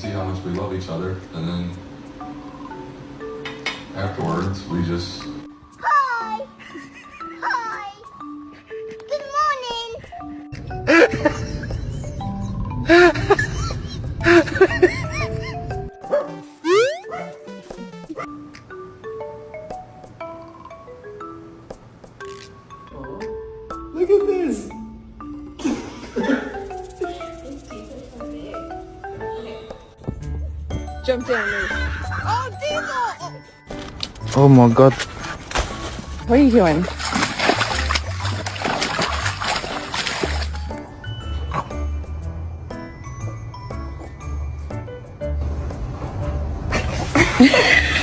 see how much we love each other, and then afterwards we just. Hi! Hi! Good morning! Look at this! Jump down, Luke. Oh, Diesel! Oh my god. What are you doing?